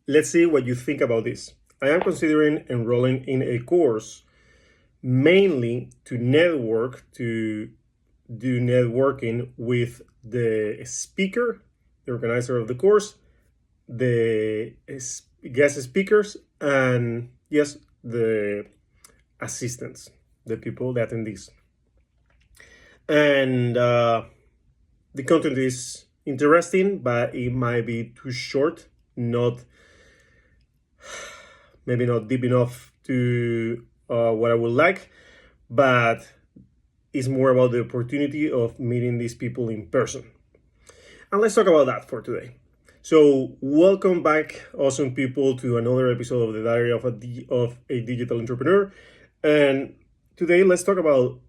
let's see what you think about this. I am considering enrolling in a course mainly to do networking with the speaker, the organizer of the course, the guest speakers, and yes, the assistants, the people, the attendees. And the content is interesting, but it might be too short, maybe not deep enough to what I would like, but it's more about the opportunity of meeting these people in person. And let's talk about that for today. So welcome back, awesome people, to another episode of the Diary of a Digital Entrepreneur. And today let's talk about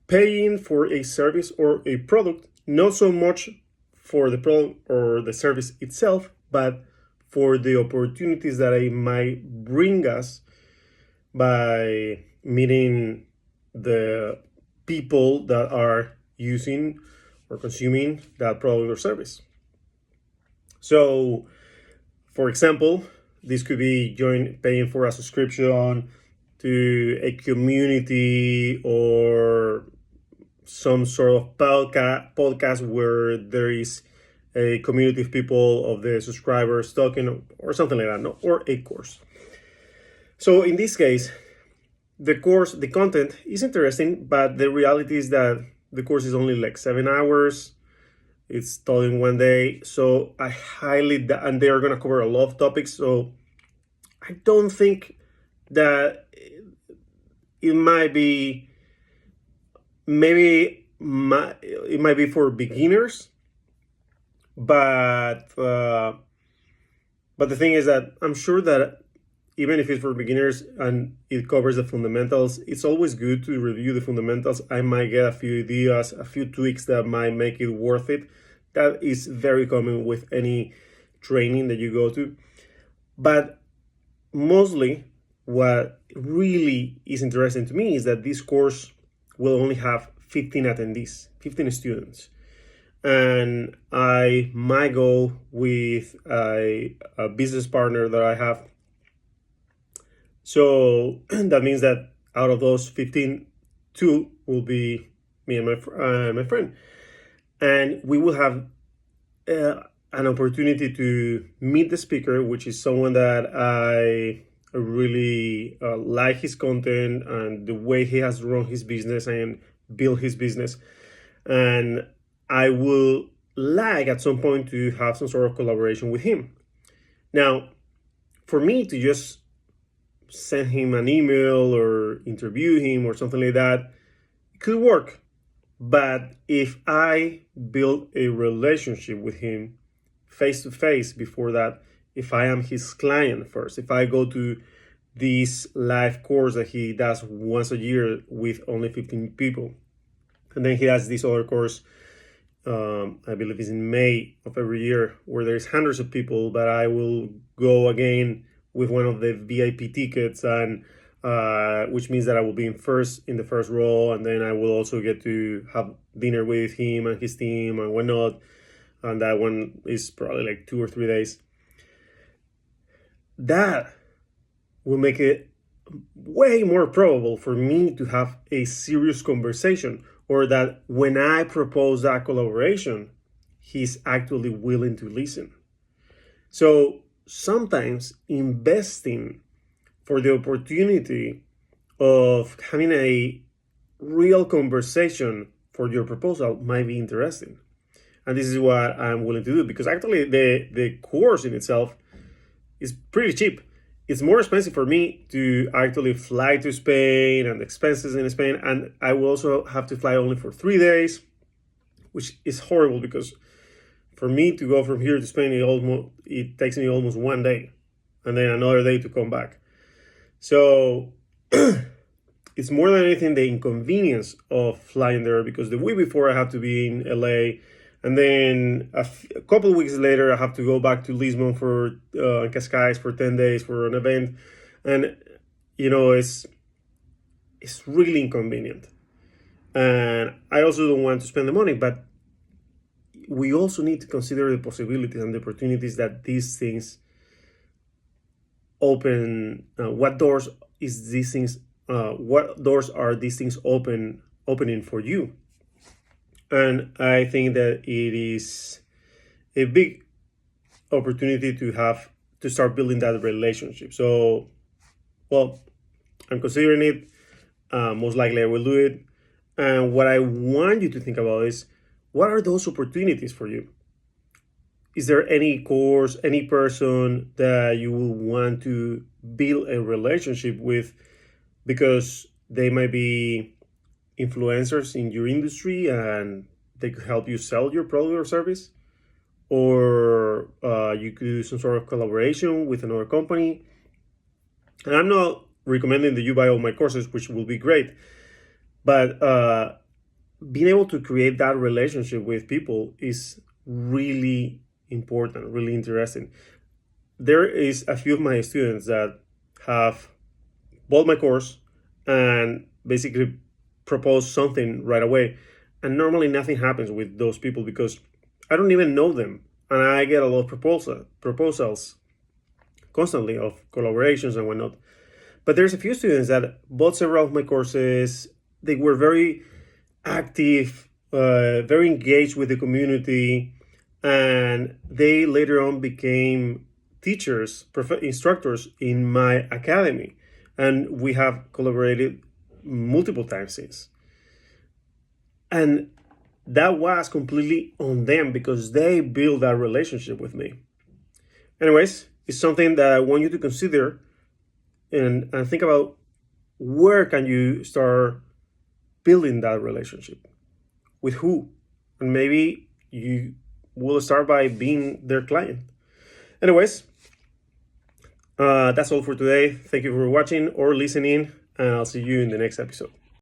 paying for a service or a product, not so much for the product or the service itself, but for the opportunities that it might bring us by meeting the people that are using or consuming that product or service. So, for example, this could be paying for a subscription to a community or some sort of podcast where there is a community of people, of the subscribers talking, or something like that, no? Or a course. So in this case, the content is interesting, but the reality is that the course is only like 7 hours. It's taught in one day. So and they are going to cover a lot of topics. So I don't think that it might be, it might be for beginners, but the thing is that I'm sure that even if it's for beginners and it covers the fundamentals, it's always good to review the fundamentals. I might get a few ideas, a few tweaks that might make it worth it. That is very common with any training that you go to. But mostly what really is interesting to me is that this course will only have 15 attendees, 15 students. And I might go with a business partner that I have. So that means that out of those 15, 2 will be me and my friend. And we will have an opportunity to meet the speaker, which is someone that I really like his content and the way he has run his business and built his business. And I will like at some point to have some sort of collaboration with him. Now, for me to just send him an email or interview him or something like that, it could work. But if I build a relationship with him face to face before that, if I am his client first, if I go to this live course that he does once a year with only 15 people, and then he has this other course, I believe it's in May of every year, where there's hundreds of people, but I will go again with one of the VIP tickets, and which means that I will be in the first row, and then I will also get to have dinner with him and his team and whatnot. And that one is probably like 2 or 3 days. That will make it way more probable for me to have a serious conversation, or that when I propose that collaboration, he's actually willing to listen. So sometimes investing for the opportunity of having a real conversation for your proposal might be interesting. And this is what I'm willing to do, because actually the course in itself is pretty cheap. It's more expensive for me to actually fly to Spain and expenses in Spain. And I will also have to fly only for 3 days, which is horrible, because for me to go from here to Spain, it takes me almost 1 day and then another day to come back. So it's more than anything the inconvenience of flying there, because the week before I have to be in LA, and then a couple of weeks later I have to go back to Lisbon for Cascais for 10 days for an event, and it's really inconvenient. And I also don't want to spend the money, but we also need to consider the possibilities and the opportunities that these things open, what doors is these things, what doors are these things opening for you? And I think that it is a big opportunity to start building that relationship. So, well, I'm considering it. Most likely I will do it. And what I want you to think about is, what are those opportunities for you? Is there any course, any person that you will want to build a relationship with because they might be influencers in your industry and they could help you sell your product or service? Or you could do some sort of collaboration with another company. And I'm not recommending that you buy all my courses, which will be great, but being able to create that relationship with people is really important, really interesting. There is a few of my students that have bought my course and basically propose something right away. And normally nothing happens with those people because I don't even know them. And I get a lot of proposals constantly of collaborations and whatnot. But there's a few students that bought several of my courses. They were very active, very engaged with the community, and they later on became teachers, instructors in my academy. And we have collaborated multiple times since. And that was completely on them because they built that relationship with me. Anyways, it's something that I want you to consider and think about, where can you start building that relationship? With who? And maybe you will start by being their client. Anyways, that's all for today. Thank you for watching or listening, and I'll see you in the next episode.